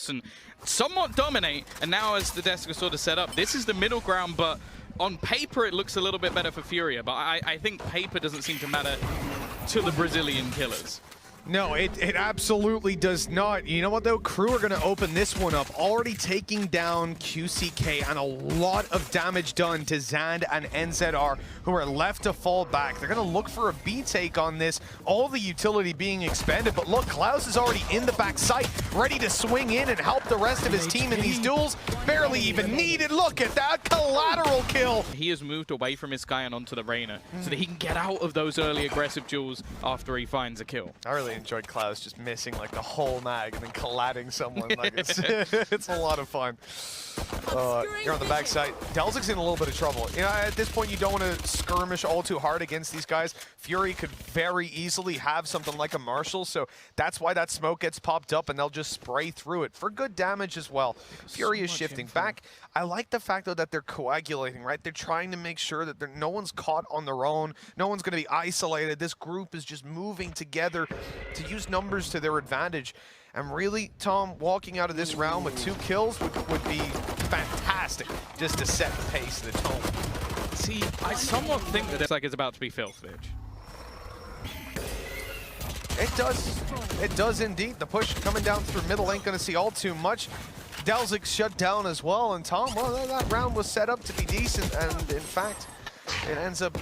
house and somewhat dominate. And now as the desk is sort of set up, this is the middle ground, but on paper it looks a little bit better for FURIA. But I think paper doesn't seem to matter to the Brazilian killers. No, it absolutely does not. You know what, though? KRÜ are going to open this one up, already taking down QCK, and a lot of damage done to Zand and NZR, who are left to fall back. They're going to look for a B take on this, all the utility being expended. But look, Klaus is already in the back site, ready to swing in and help the rest of his team in these duels. Barely even needed. Look at that collateral kill. He has moved away from his Sky and onto the Reyna so that he can get out of those early aggressive duels after he finds a kill. I really enjoyed Klaus just missing like the whole mag and then collatting someone. Like it's a lot of fun. You're on the backside. Delzic's in a little bit of trouble. You know, at this point, you don't want to skirmish all too hard against these guys. Fury could very easily have something like a Marshall, so that's why that smoke gets popped up and they'll just spray through it for good damage as well. Fury is shifting back. I like the fact, though, that they're coagulating, right? They're trying to make sure that no one's caught on their own. No one's going to be isolated. This group is just moving together to use numbers to their advantage. And really, Tom, walking out of this round with 2 kills would be fantastic just to set the pace, the tone. See, I somewhat think that it's like it's about to be filth, Vitch. It does indeed. The push coming down through middle ain't going to see all too much. Delzic shut down as well, and Tom, well, that round was set up to be decent, and in fact, it ends up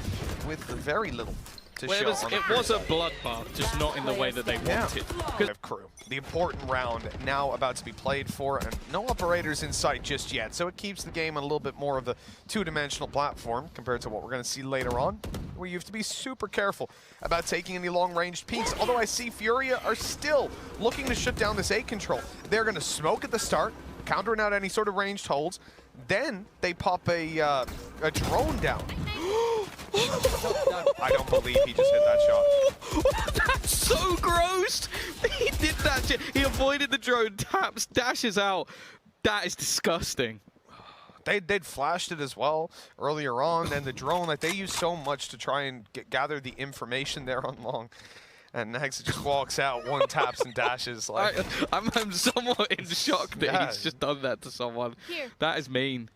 with very little to show. It was a bloodbath, just not in the way that they wanted. Of KRÜ. The important round now about to be played for, and no operators in sight just yet, so it keeps the game on a little bit more of the two-dimensional platform compared to what we're going to see later on, where you have to be super careful about taking any long-ranged peeks. Although I see FURIA are still looking to shut down this A control. They're going to smoke at the start, countering out any sort of ranged holds. Then they pop a drone down. I don't believe he just hit that shot. That's so gross. He did that. He avoided the drone, taps, dashes out. That is disgusting. They'd flashed it as well earlier on, and the drone, like, they use so much to try and gather the information there on long. And Nags just walks out, one taps and dashes. Like I'm somewhat in shock that he's just done that to someone. That is mean.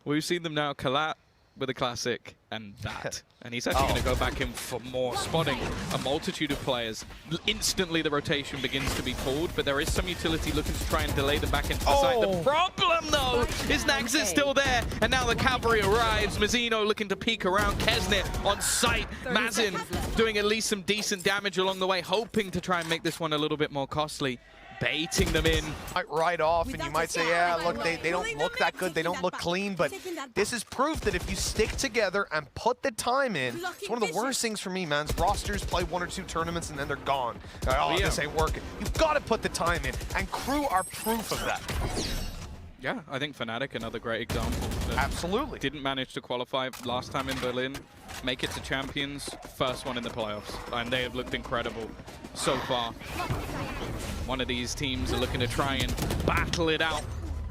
We've seen them now collab with a classic and that. And he's actually going to go back in for more, spotting a multitude of players. Instantly the rotation begins to be pulled, but there is some utility looking to try and delay them back into the site. The problem, though, is Nags is still there, and now the cavalry arrives. Mazzino looking to peek around. Kesnet on site. Mazin doing at least some decent damage along the way, hoping to try and make this one a little bit more costly. Baiting them in. Right off, and you might say, yeah, look, they don't look that good, they don't look clean, but this is proof that if you stick together and put the time in, it's one of the worst things for me, man. Rosters play 1 or 2 tournaments and then they're gone. This ain't working. You've got to put the time in, and KRÜ are proof of that. Yeah, I think Fnatic, another great example. Absolutely. Didn't manage to qualify last time in Berlin, make it to Champions, first one in the playoffs, and they have looked incredible so far. One of these teams are looking to try and battle it out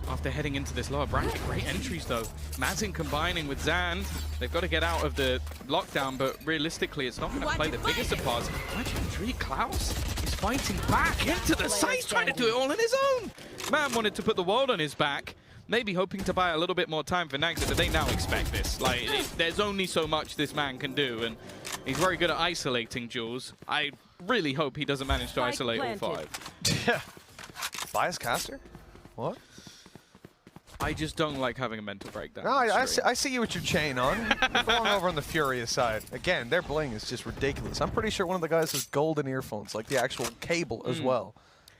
after heading into this lower bracket. Great entries, though. Mazin combining with Zand. They've got to get out of the lockdown, but realistically, it's not going to play the biggest of parts. Imagine Klaus is fighting back into the site, trying to do it all on his own. Man wanted to put the world on his back, maybe hoping to buy a little bit more time for Nags, but they now expect this. Like, there's only so much this man can do, and he's very good at isolating duels. I really hope he doesn't manage to isolate all 5. Yeah. Bias caster? What? I just don't like having a mental breakdown. No, I see you with your chain on. You're going over on the FURIA side. Again, their bling is just ridiculous. I'm pretty sure one of the guys has golden earphones, like the actual cable as well.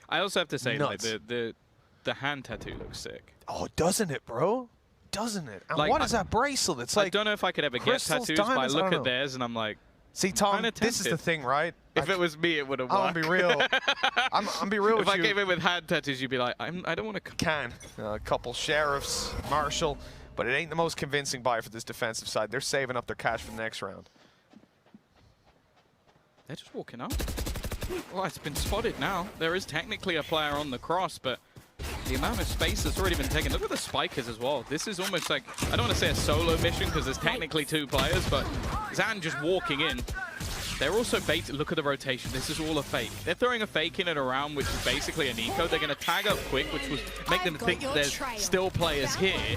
I also have to say, like, the hand tattoo looks sick. Oh, doesn't it, bro? Doesn't it? And like, what is that bracelet? It's like I don't know if I could ever get tattoos, but I look at theirs and I'm like, see, Tom, this is the thing, right? If it was me, it would have worked. I'm gonna be real. I'm be real with you. If I came in with hand tattoos, you'd be like, I don't want to. A couple sheriffs, Marshall, but it ain't the most convincing buy for this defensive side. They're saving up their cash for the next round. They're just walking up. Well, it's been spotted now. There is technically a player on the cross, but the amount of space that's already been taken. Look at the spikers as well. This is almost like, I don't want to say a solo mission because there's technically 2 players, but Zan just walking in. They're also bait. Look at the rotation. This is all a fake. They're throwing a fake in and around, which is basically an eco. They're going to tag up quick, which was make them think that there's still players here.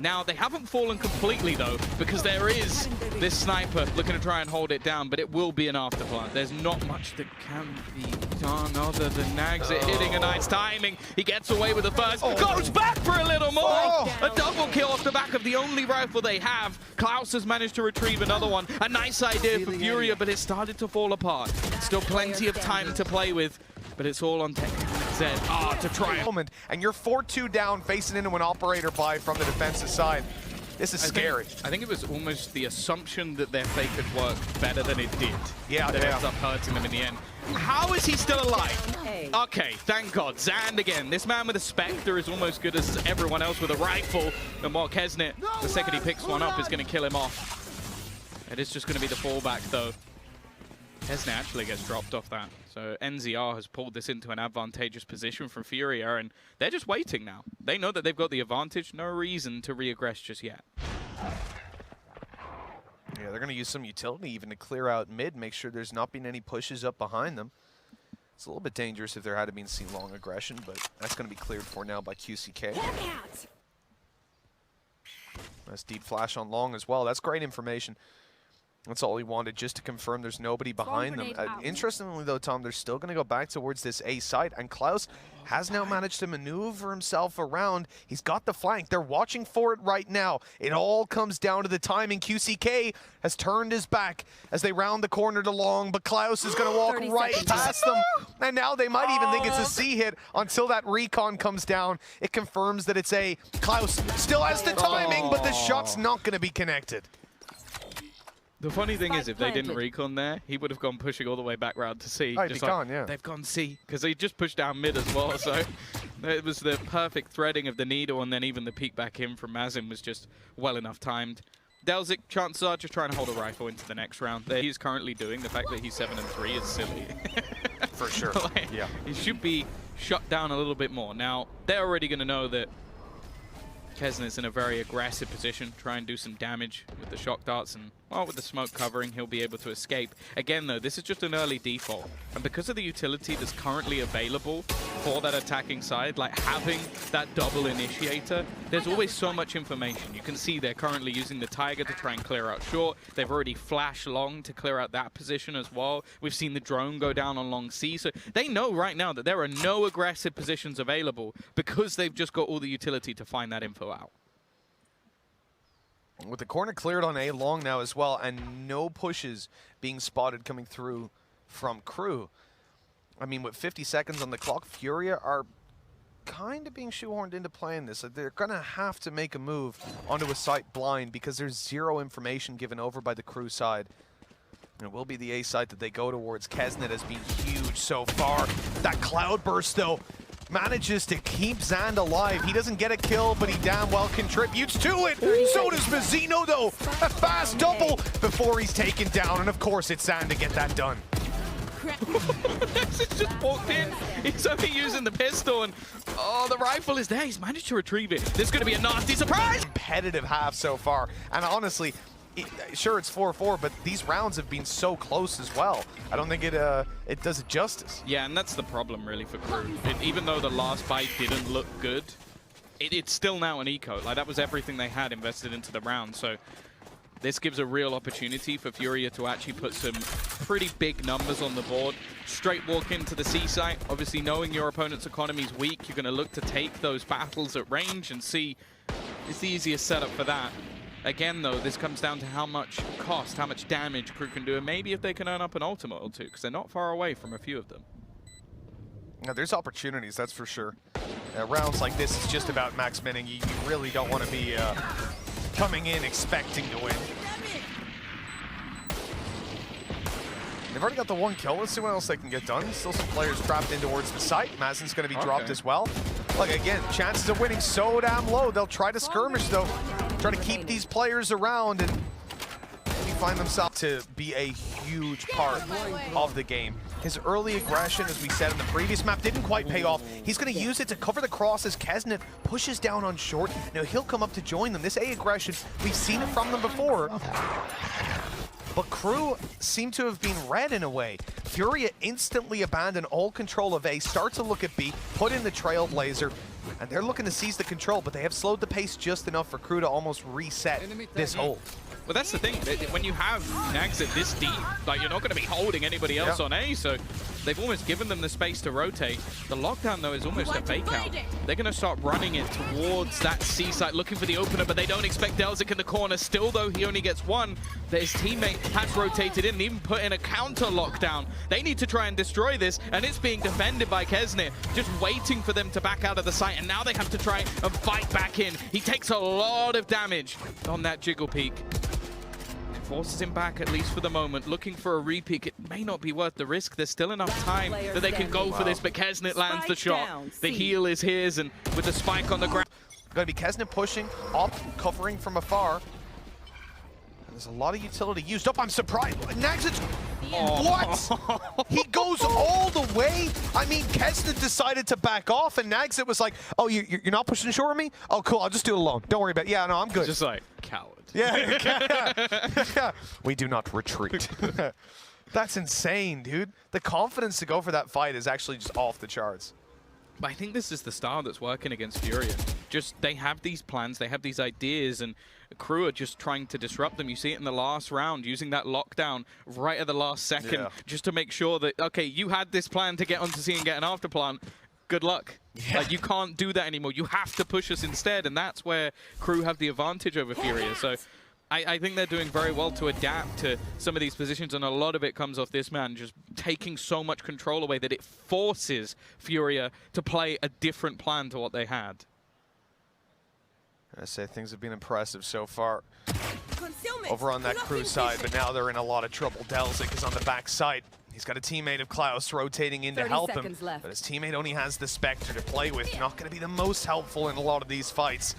Now, they haven't fallen completely, though, because there is this sniper looking to try and hold it down, but it will be an afterplant. There's not much that can be done other than Nags hitting a nice timing. He gets away with the first, goes back for a little more. A double kill off the back of the only rifle they have. Klaus has managed to retrieve another one. A nice idea for Furia, but it started to fall apart. Still plenty of time to play with, but it's all on tech. To try it. And you're 4-2 down, facing into an operator buy from the defensive side. This is scary. I think it was almost the assumption that their fake had worked better than it did. Yeah, that ends up hurting them in the end. How is he still alive? Okay, thank God. Zand again. This man with a Spectre is almost good as everyone else with a rifle. And while Kesnet, the second he picks one up, is going to kill him off. It is just going to be the fallback, though. Kesnet actually gets dropped off that. So NZR has pulled this into an advantageous position from Furia, and they're just waiting now. They know that they've got the advantage. No reason to re-aggress just yet. Yeah, they're going to use some utility even to clear out mid, make sure there's not been any pushes up behind them. It's a little bit dangerous if there had been seen long aggression, but that's going to be cleared for now by QCK. Nice deep flash on long as well. That's great information. That's all he wanted, just to confirm there's nobody behind them. Interestingly, though, Tom, they're still going to go back towards this A site, and Klaus has now managed to maneuver himself around. He's got the flank. They're watching for it right now. It all comes down to the timing. QCK has turned his back as they round the corner to long, but Klaus is going to walk right past them. And now they might even think it's a C hit until that recon comes down. It confirms that it's a Klaus. Still has the timing, but the shot's not going to be connected. The funny thing is, if they didn't recon there, he would have gone pushing all the way back round to C. Oh, he'd be gone, yeah. They've gone C, because he just pushed down mid as well, so it was the perfect threading of the needle, and then even the peek back in from Mazin was just well enough timed. Delzik, chances are just trying to hold a rifle into the next round. That he's currently doing, the fact that he's 7-3 is silly. For sure, yeah. He should be shut down a little bit more. Now, they're already going to know that Kesnet's in a very aggressive position, try and do some damage with the shock darts, and well, with the smoke covering, he'll be able to escape. Again, though, this is just an early default, and because of the utility that's currently available for that attacking side, like having that double initiator, there's always so much information. You can see they're currently using the Tiger to try and clear out short. They've already flashed long to clear out that position as well. We've seen the drone go down on long C, so they know right now that there are no aggressive positions available because they've just got all the utility to find that info out. With the corner cleared on A long now as well, and no pushes being spotted coming through from KRÜ. I mean, with 50 seconds on the clock, Furia are kind of being shoehorned into playing this. They're going to have to make a move onto a site blind because there's zero information given over by the KRÜ side. And it will be the A side that they go towards. Kesnet has been huge so far. That cloudburst, though, manages to keep Zand alive. He doesn't get a kill, but he damn well contributes to it. So does Mazzino, though. A fast double before he's taken down. And of course, it's Zand to get that done. He's just walked in. He's only using the pistol, and oh, the rifle is there. He's managed to retrieve it. This is going to be a nasty surprise. Competitive half so far. And honestly, sure, it's 4-4, but these rounds have been so close as well. I don't think it does it justice. Yeah, and that's the problem really for KRÜ. Even though the last fight didn't look good, it's still now an eco. Like, that was everything they had invested into the round. So this gives a real opportunity for Furia to actually put some pretty big numbers on the board. Straight walk into the C site. Obviously, knowing your opponent's economy is weak, you're going to look to take those battles at range and see it's the easiest setup for that. Again, though, this comes down to how much cost, how much damage KRÜ can do, and maybe if they can earn up an ultimate or two, because they're not far away from a few of them. Now, there's opportunities, that's for sure. Rounds like this is just about max minning. You really don't want to be coming in expecting to win. They've already got the one kill. Let's see what else they can get done. Still some players trapped in towards the site. Mazin's going to be dropped as well. Look, again, chances of winning so damn low. They'll try to skirmish, though. Try to keep these players around and maybe find themselves to be a huge part of the game. His early aggression, as we said in the previous map, didn't quite pay off. He's going to use it to cover the cross as Kesnet pushes down on short. Now he'll come up to join them. This A aggression, we've seen it from them before. but KRÜ seem to have been read in a way. FURIA instantly abandon all control of A, start to look at B, put in the Trailblazer, and they're looking to seize the control, but they have slowed the pace just enough for KRÜ to almost reset this hold. Well, that's the thing. When you have Nags at this deep, like, you're not going to be holding anybody else on A, so they've almost given them the space to rotate. The lockdown, though, is almost a fake out. They're going to start running it towards that C site, looking for the opener, but they don't expect Delzik in the corner. Still, though, he only gets one. His teammate has rotated in and even put in a counter lockdown. They need to try and destroy this, and it's being defended by Kesnit, just waiting for them to back out of the site, and now they have to try and fight back in. He takes a lot of damage on that Jiggle Peak. Forces him back, at least for the moment, looking for a repeat. It may not be worth the risk. There's still enough time that they can go for this, but Kesnit lands the shot. The heal is his, and with the spike on the ground. Going to be Kesnit pushing up, covering from afar. And there's a lot of utility used up. I'm surprised. Nags, what? He goes all the way? I mean, Kesnit decided to back off, and Nags, it was like, oh, you're not pushing shore on me? Oh, cool, I'll just do it alone. Don't worry about it. Yeah, no, I'm good. Just like, coward. Yeah. We do not retreat. That's insane, dude. The confidence to go for that fight is actually just off the charts. But I think this is the style that's working against FURIA. Just, they have these plans, they have these ideas, and KRÜ are just trying to disrupt them. You see it in the last round, using that lockdown right at the last second, just to make sure that, okay, you had this plan to get onto C and get an afterplan. Good luck. Like, you can't do that anymore. You have to push us instead, and that's where KRÜ have the advantage over FURIA. So I think they're doing very well to adapt to some of these positions, and a lot of it comes off this man just taking so much control away that it forces FURIA to play a different plan to what they had. I say things have been impressive so far over on that KRÜ side, but now they're in a lot of trouble. Delzik is on the back side. He's got a teammate of Klaus rotating in to help him, but his teammate only has the Spectre to play with. Not going to be the most helpful in a lot of these fights.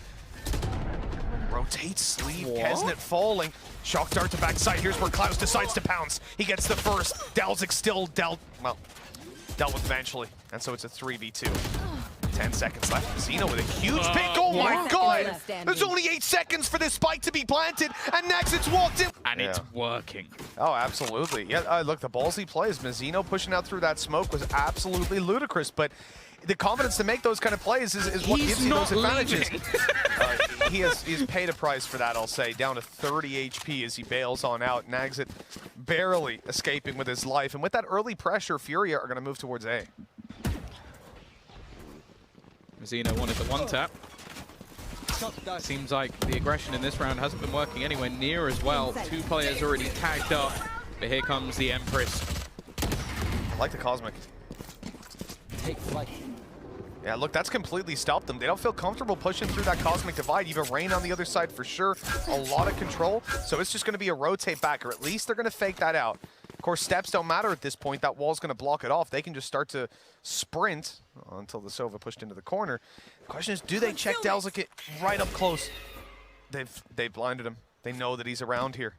Rotates sleeve, Kesnit falling. Shock dart to backside. Here's where Klaus decides to pounce. He gets the first. Delzik still dealt with eventually, and so it's a 3v2. 10 seconds left. Zeno with a huge pick. Oh my god! There's only 8 seconds for this spike to be planted, and Naxit's walked in. And it's working. Oh, absolutely. Yeah, look, the ballsy plays. Zeno pushing out through that smoke was absolutely ludicrous, but the confidence to make those kind of plays is what gives you those advantages. He's paid a price for that, I'll say. Down to 30 HP as he bails on out. Naxit barely escaping with his life, and with that early pressure, FURIA are going to move towards A. Zeno wanted the one tap. Seems like the aggression in this round hasn't been working anywhere near as well. 2 players already tagged up, but here comes the Empress. I like the Cosmic. Take flight. Yeah, look, that's completely stopped them. They don't feel comfortable pushing through that Cosmic Divide. Even Rain on the other side for sure. A lot of control, so it's just going to be a rotate back, or at least they're going to fake that out. Of course, steps don't matter at this point. That wall's going to block it off. They can just start to sprint until the Sova pushed into the corner. The question is, do they check Delzik right up close? They've blinded him. They know that he's around here.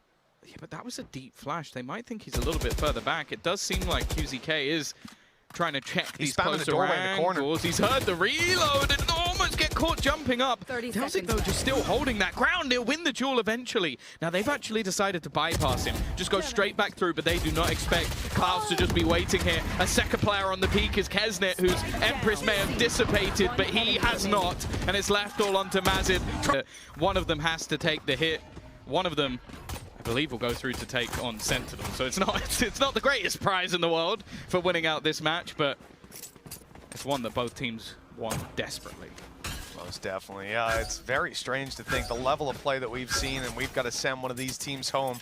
Yeah, but that was a deep flash. They might think he's a little bit further back. It does seem like QZK is trying to check these closer the doorway in the corner. He's heard the reload and almost get caught jumping up. Delzik, though, just still holding that ground. He'll win the duel eventually. Now, they've actually decided to bypass him. Just go straight back through, but they do not expect Klaus to just be waiting here. A second player on the peak is Kesnit, whose Empress may have dissipated, but he has not. And it's left all onto Mazid. One of them has to take the hit. One of them, I believe, will go through to take on Sentinel. So it's not the greatest prize in the world for winning out this match, but it's one that both teams want desperately. Most definitely, yeah. It's very strange to think the level of play that we've seen, and we've got to send one of these teams home.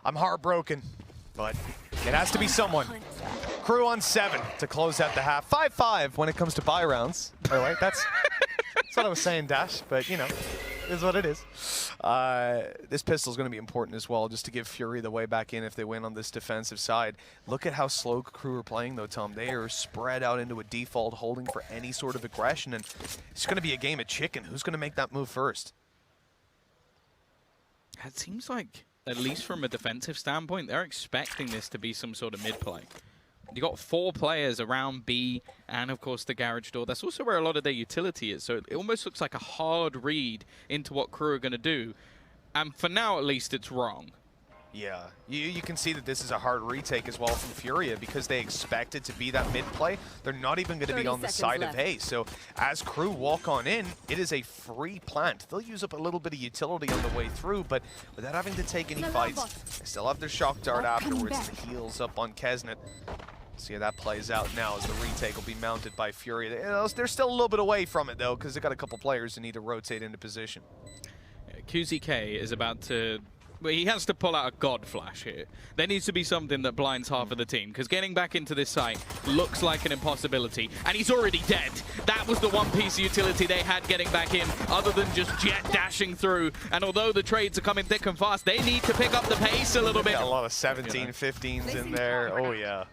I'm heartbroken, but it has to be someone. KRÜ on 7 to close out the half. 5-5 when it comes to buy rounds. By the way, that's what I was saying, Dash, but you know, it is what it is. This pistol is going to be important as well, just to give FURIA the way back in if they win on this defensive side. Look at how slow KRÜ are playing, though, Tom. They are spread out into a default, holding for any sort of aggression, and it's going to be a game of chicken. Who's going to make that move first? It seems like, at least from a defensive standpoint, they're expecting this to be some sort of mid-play. You got 4 players around B and, of course, the garage door. That's also where a lot of their utility is. So it almost looks like a hard read into what KRÜ are going to do. And for now, at least, it's wrong. Yeah, you can see that this is a hard retake as well from FURIA because they expect it to be that mid play. They're not even going to be on the side of hay. So as KRÜ walk on in, it is a free plant. They'll use up a little bit of utility on the way through, but without having to take any fights, they still have their shock dart afterwards. The heals up on Kesnet. See how that plays out now as the retake will be mounted by FURIA. They're still a little bit away from it though because they've got a couple players who need to rotate into position. QZK is about to... Well, he has to pull out a god flash here. There needs to be something that blinds half of the team, because getting back into this site looks like an impossibility, and he's already dead. That was the one piece of utility they had getting back in, other than just Jet dashing through. And although the trades are coming thick and fast, they need to pick up the pace a little bit. Got a lot of 17, 15s in there. Oh, yeah.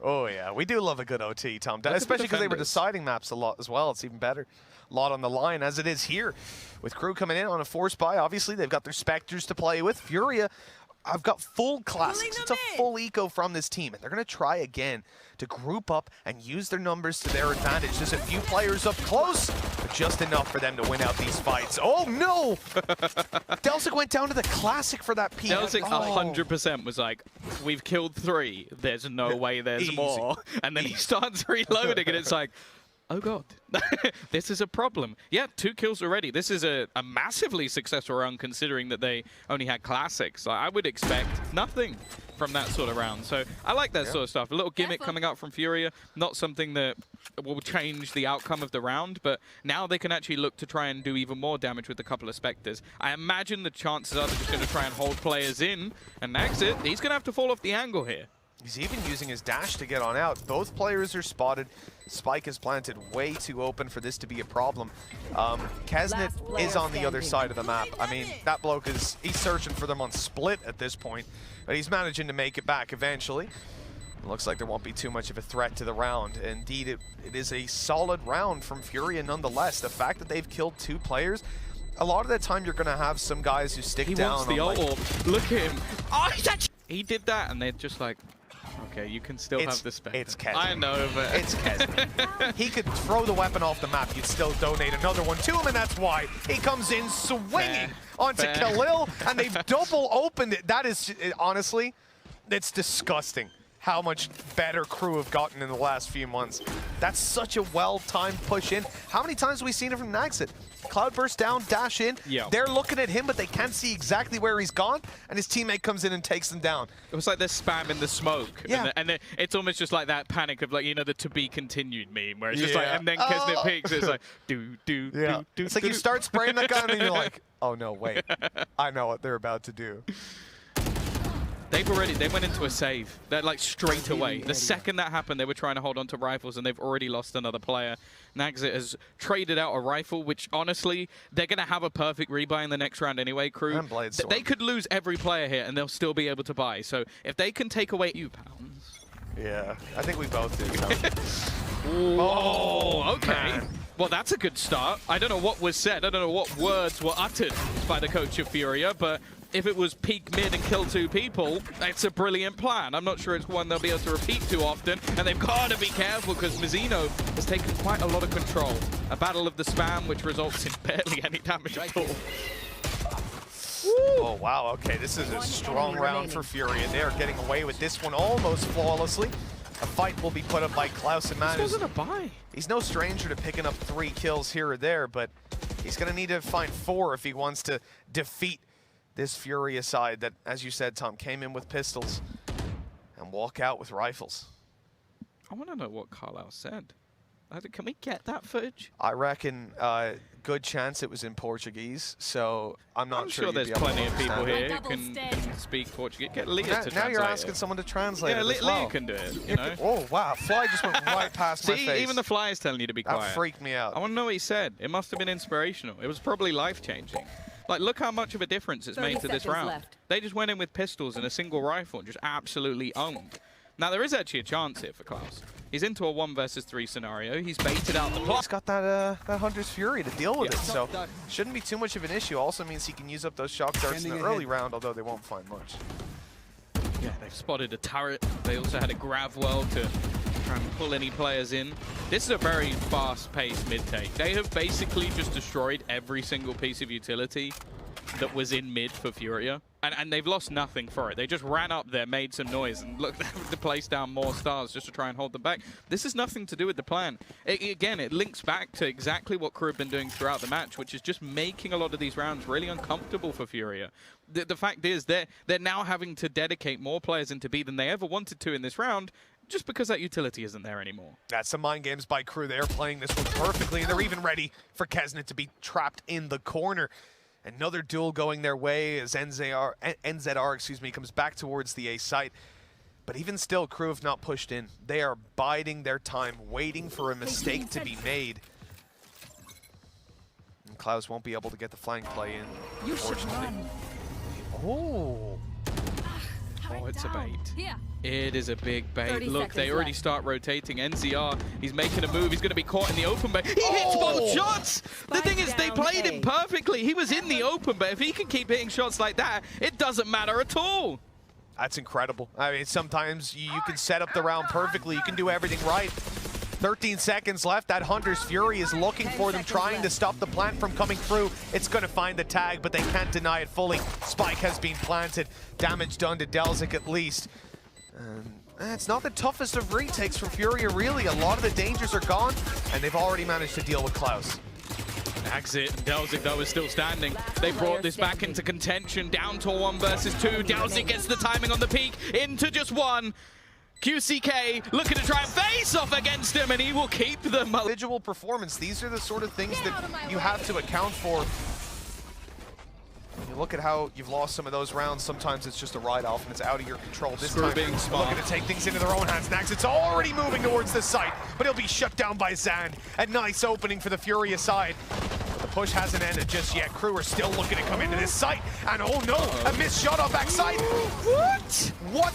Oh, yeah. We do love a good OT, Tom. Especially because they were deciding maps a lot as well. It's even better. A lot on the line, as it is here. With KRÜ coming in on a force buy, obviously, they've got their Spectres to play with. FURIA, I've got full classics. It's a full eco from this team, and they're going to try again to group up and use their numbers to their advantage. There's a few players up close, but just enough for them to win out these fights. Oh, no! Delzik went down to the classic for that peak. Delzik 100% was like, we've killed 3. There's no way there's more. And then he starts reloading, and it's like, oh god, this is a problem. Yeah, 2 kills already. This is a massively successful round considering that they only had classics. I would expect nothing from that sort of round. So I like that sort of stuff. A little gimmick coming out from FURIA, not something that will change the outcome of the round, but now they can actually look to try and do even more damage with a couple of Spectres. I imagine the chances are they're just going to try and hold players in, and Exit, he's going to have to fall off the angle here. He's even using his dash to get on out. Both players are spotted. Spike is planted way too open for this to be a problem. Kesnet is on the other side of the map. I mean, that bloke he's searching for them on split at this point, but he's managing to make it back eventually. It looks like there won't be too much of a threat to the round. Indeed, it is a solid round from FURIA nonetheless. The fact that they've killed 2 players, a lot of the time you're going to have some guys who stick down. Wants the ult orb. Look at him. Oh, he did that, and they're just like, okay, you can still have the Spectre. It's Kesnet. I know, but... It's Kesnet. He could throw the weapon off the map. You'd still donate another one to him, and that's why he comes in swinging onto Khalil, and they've double opened it. That is, honestly, it's disgusting how much better KRÜ have gotten in the last few months. That's such a well-timed push in. How many times have we seen it from Naxit? Cloudburst down, dash in. Yeah. They're looking at him, but they can't see exactly where he's gone, and his teammate comes in and takes him down. It was like they're spamming the smoke. Yeah. And it's almost just like that panic of, like, you know, the to be continued meme, where it's just like, and then Kesnet peeks, it's like, do. It's like you start spraying that gun, and you're like, oh no, wait. I know what they're about to do. They went into a save. They're like straight away. The second that happened, they were trying to hold on to rifles, and they've already lost another player. Naxit has traded out a rifle, which honestly, they're going to have a perfect rebuy in the next round anyway, KRÜ. They could lose every player here, and they'll still be able to buy. So if they can take away £2. Yeah, I think we both do. Oh, okay. Man. Well, that's a good start. I don't know what was said. I don't know what words were uttered by the coach of FURIA, but if it was peek mid and kill 2 people, it's a brilliant plan. I'm not sure it's one they'll be able to repeat too often, and they've got to be careful because Mizzino has taken quite a lot of control. A battle of the spam, which results in barely any damage at all. Oh, wow. Okay, this is a strong round for FURIA. They are getting away with this one almost flawlessly. A fight will be put up by Klaus and Man. This wasn't a buy. He's no stranger to picking up 3 kills here or there, but he's going to need to find 4 if he wants to defeat this FURIA side that, as you said, Tom, came in with pistols and walk out with rifles. I want to know what Carlisle said. Can we get that footage? I reckon good chance it was in Portuguese, so I'm not sure. I'm sure there's plenty of people here who can speak Portuguese. Get Leah to translate. Now you're asking someone to translate it as well. Leah can do it, you know? Oh, wow. Fly just went right past my face. Even the fly is telling you to be quiet. That freaked me out. I want to know what he said. It must have been inspirational. It was probably life-changing. Like, look how much of a difference it's made to this round. They just went in with pistols and a single rifle and just absolutely owned. Now, there is actually a chance here for Klaus. He's into a 1 versus 3 scenario. He's baited out the plot. He's got that Hunter's Fury to deal with it, so shouldn't be too much of an issue. Also means he can use up those shock darts in the early round, although they won't find much. Yeah, they've spotted a turret. They also had a grav well to try and pull any players in. This is a very fast-paced mid-take. They have basically just destroyed every single piece of utility that was in mid for Furia. And they've lost nothing for it. They just ran up there, made some noise, and looked to place down more stars just to try and hold them back. This has nothing to do with the plan. Again, it links back to exactly what KRÜ have been doing throughout the match, which is just making a lot of these rounds really uncomfortable for Furia. The fact is, they're now having to dedicate more players into B than they ever wanted to in this round, just because that utility isn't there anymore. That's some mind games by KRÜ. They're playing this one perfectly, and they're even ready for Kesnet to be trapped in the corner. Another duel going their way as NZR comes back towards the A site. But even still, KRÜ have not pushed in. They are biding their time, waiting for a mistake to be made. And Klaus won't be able to get the flank play in, unfortunately. Oh, it's a bait. It is a big bait. Look, they already start rotating. NZR, he's making a move. He's going to be caught in the open, but he hits both shots. The thing is, they played him perfectly. He was in the open, but if he can keep hitting shots like that, it doesn't matter at all. That's incredible. I mean, sometimes you can set up the round perfectly. You can do everything right. 13 seconds left. That Hunter's Fury is looking for them, trying to stop the plant from coming through. It's going to find the tag, but they can't deny it fully. Spike has been planted. Damage done to Delzik at least. It's not the toughest of retakes from Furia, really. A lot of the dangers are gone, and they've already managed to deal with Klaus. Exit. Delzik, though, is still standing. They brought this back into contention, down to 1 versus 2. Delzik gets the timing on the peak, into just 1. QCK looking to try and face off against him, and he will keep them. Individual performance, these are the sort of things that you have to account for. You look at how you've lost some of those rounds. Sometimes it's just a ride-off and it's out of your control. This time, being smart. looking to take things into their own hands. Nax, it's already moving towards the site, but he'll be shut down by Zand. A nice opening for the Furia side. The push hasn't ended just yet. KRÜ are still looking to come into this site. And oh no, a missed shot on backside. What?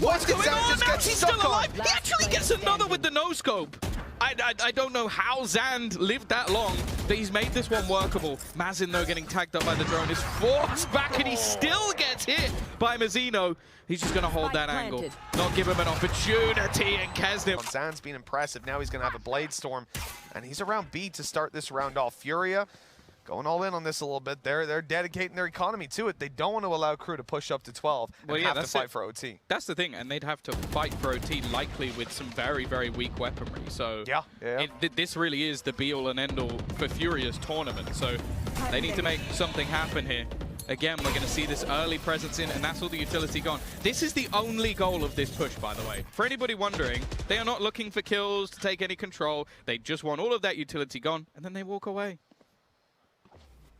What did Zand just get stuck on? He actually gets another with the no-scope. I don't know how Zand lived that long, but he's made this one workable. Mazin, though, getting tagged up by the drone, is forced back, and he still gets hit by Mazzino. He's just going to hold that angle, not give him an opportunity, and Kesnet. Zand's been impressive. Now he's going to have a Blade Storm, and he's around B to start this round off. Furia going all in on this a little bit. They're dedicating their economy to it. They don't want to allow KRÜ to push up to 12 and have to fight for OT. That's the thing, and they'd have to fight for OT likely with some very, very weak weaponry. So this really is the be-all and end-all for Furia's tournament. So they need to make something happen here. Again, we're going to see this early presence in, and that's all the utility gone. This is the only goal of this push, by the way. For anybody wondering, they are not looking for kills to take any control. They just want all of that utility gone, and then they walk away.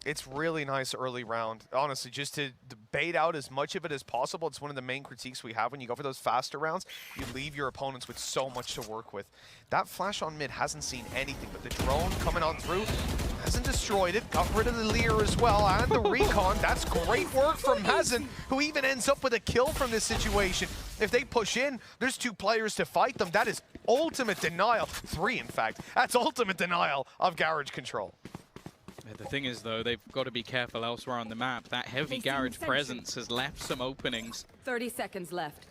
It's really nice early round, honestly, just to bait out as much of it as possible. It's one of the main critiques we have when you go for those faster rounds. You leave your opponents with so much to work with. That flash on mid hasn't seen anything, but the drone coming on through hasn't destroyed it. Got rid of the Leer as well, and the recon. That's great work from Mazin, who even ends up with a kill from this situation. If they push in, there's 2 players to fight them. That is ultimate denial. 3, in fact. That's ultimate denial of garage control. The thing is, though, they've got to be careful elsewhere on the map. That heavy garage presence has left some openings. 30 seconds left.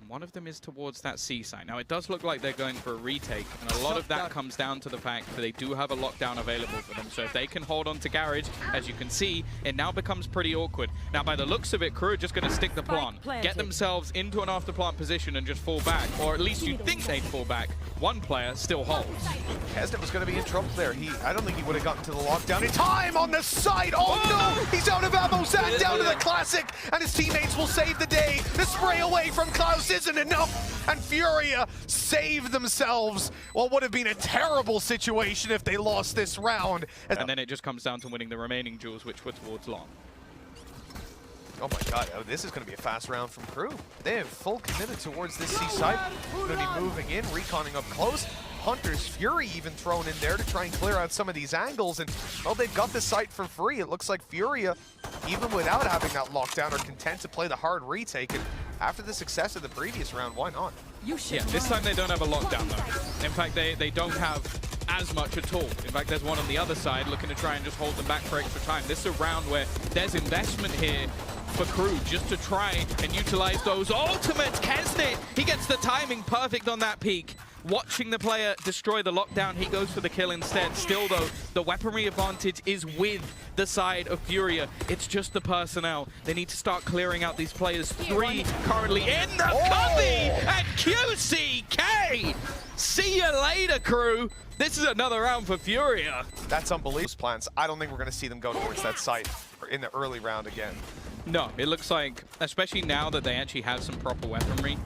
One of them is towards that C site. Now, it does look like they're going for a retake, and a lot of that comes down to the fact that they do have a lockdown available for them. So if they can hold on to garage, as you can see, it now becomes pretty awkward. Now, by the looks of it, KRÜ are just going to stick the plant, get themselves into an after-plant position and just fall back, or at least you'd think they'd fall back. One player still holds. Kesnet was going to be in trouble there. I don't think he would have gotten to the lockdown in time on the side. Oh no, he's out of ammo. Zand down to the classic, and his teammates will save the day. The spray away from Klaus isn't enough, and Furia save themselves what would have been a terrible situation if they lost this round. And then it just comes down to winning the remaining duels, which were towards long. Oh my god, this is going to be a fast round from KRÜ. They have full committed towards this C site. Going to be moving in, reconning up close. Hunter's Fury even thrown in there to try and clear out some of these angles. And, well, they've got the site for free. It looks like Furia, even without having that lockdown, are content to play the hard retake. And after the success of the previous round, why not? Yeah, this time they don't have a lockdown, though. In fact, they don't have as much at all. In fact, there's one on the other side looking to try and just hold them back for extra time. This is a round where there's investment here for KRÜ just to try and utilize those ultimates. Kesnet, he gets the timing perfect on that peak. watching the player destroy the lockdown. He goes for the kill instead. Still, though, the weaponry advantage is with the side of FURIA. It's just the personnel. They need to start clearing out these players. 3 currently in the cubby, and QCK! See you later, crew. This is another round for FURIA. That's unbelievable plans. I don't think we're going to see them go towards that site in the early round again. No, it looks like, especially now that they actually have some proper weaponry,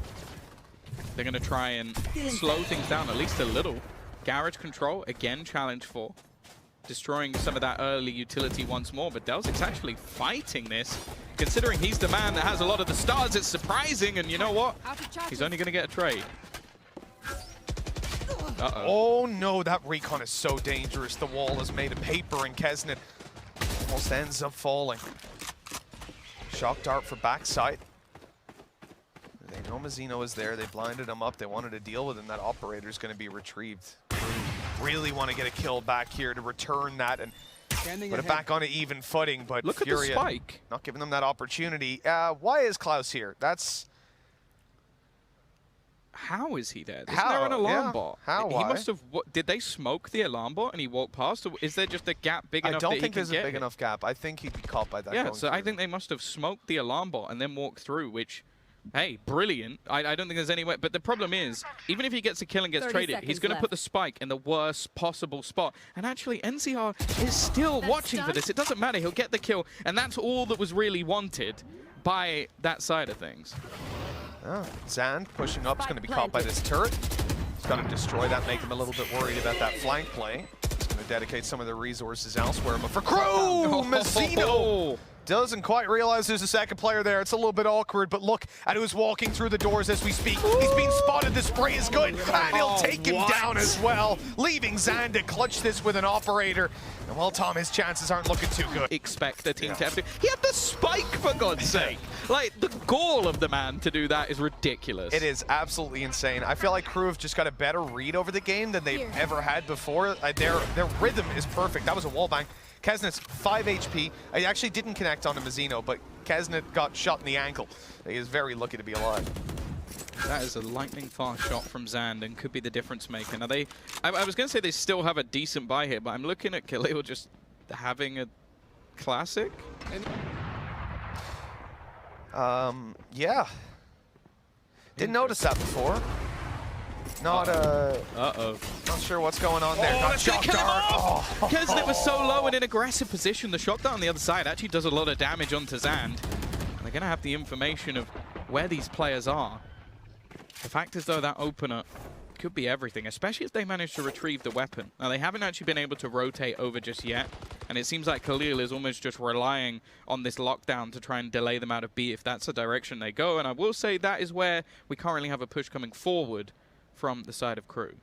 they're going to try and slow things down at least a little. Garage control, again, challenge 4. Destroying some of that early utility once more, but Delzic's actually fighting this. Considering he's the man that has a lot of the stars, it's surprising, and you know what? He's only going to get a trade. Oh no, that recon is so dangerous. The wall is made of paper, and Kesnet almost ends up falling. Shock dart for backside. They know Mazzino is there. They blinded him up. They wanted to deal with him. That operator's going to be retrieved. Really want to get a kill back here to return that and put it back on an even footing. But look at the spike. Not giving them that opportunity. Why is Klaus here? That's... How is he there? Isn't there an alarm bot? How? He must have. Did they smoke the alarm bot and he walked past? Or is there just a gap big enough? I don't think there's a big enough gap. I think he'd be caught by that. Yeah, so I think they must have smoked the alarm bot and then walked through, which, hey, brilliant. I don't think there's any way. But the problem is, even if he gets a kill and gets traded, he's going to put the spike in the worst possible spot. And actually, NCR is still watching for this. It doesn't matter. He'll get the kill. And that's all that was really wanted by that side of things. Zand pushing up is going to be caught by this turret. He's got to destroy that, make him a little bit worried about that flank play. He's going to dedicate some of the resources elsewhere. But for KRÜ, Mazzino doesn't quite realize there's a second player there. It's a little bit awkward, but look at who's walking through the doors as we speak. He's being spotted. The spray is good, and he'll take him down as well, leaving Zand to clutch this with an operator. And well, Tom, his chances aren't looking too good. Expect the team to have to. He had the spike, for God's sake. Like, the gall of the man to do that is ridiculous. It is absolutely insane. I feel like KRÜ have just got a better read over the game than they've ever had before. Their rhythm is perfect. That was a wallbang. Kesnet's 5 HP. I actually didn't connect onto Mazzino, but Kesnet got shot in the ankle. He is very lucky to be alive. That is a lightning fast shot from Zand and could be the difference maker. Now I was going to say they still have a decent buy here, but I'm looking at Khalil just having a classic. Yeah. Didn't notice that before. Not not sure what's going on there. Not shock dart. Because it was so low in an aggressive position. The shock dart on the other side actually does a lot of damage onto Zand. They're going to have the information of where these players are. The fact is, though, that opener could be everything, especially if they manage to retrieve the weapon. Now, they haven't actually been able to rotate over just yet, and it seems like Khalil is almost just relying on this lockdown to try and delay them out of B if that's the direction they go. And I will say that is where we currently have a push coming forward from the side of KRÜ.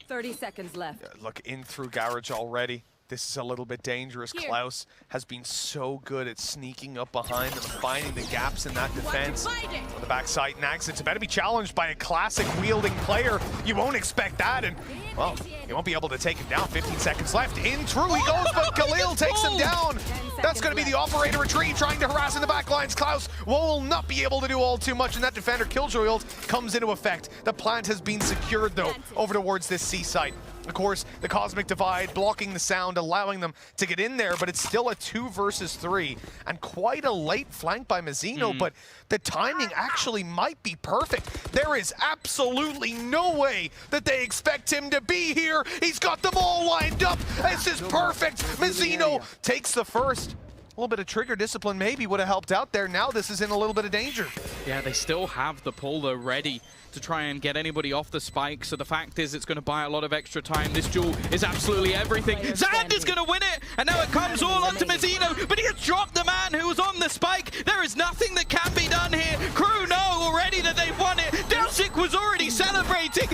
30 seconds left. Look, in through garage already. This is a little bit dangerous. Klaus has been so good at sneaking up behind them and finding the gaps in that defense. On the backside, Nags, it's about to be challenged by a classic wielding player. You won't expect that, and, well, you won't be able to take him down. 15 seconds left. In through he goes, but Khalil takes him down. That's going to be the operator retreat, trying to harass in the back lines. Klaus will not be able to do all too much, and that defender killjoy ult comes into effect. The plant has been secured, though, over towards this C site. Of course, the Cosmic Divide blocking the sound, allowing them to get in there, but it's still a 2 versus 3, and quite a late flank by Mazzino, but the timing actually might be perfect. There is absolutely no way that they expect him to be here. He's got them all lined up. This is perfect. Mazzino takes the first. A little bit of trigger discipline maybe would have helped out there. Now this is in a little bit of danger. Yeah, they still have the pull, though, ready to try and get anybody off the spike. So the fact is it's going to buy a lot of extra time. This duel is absolutely everything. Zand is going to win it, and now it comes all onto Mazzino, but he has dropped the man who was on the spike. There is nothing that can be done here. KRÜ know already that they've won it. Delzik was already celebrating,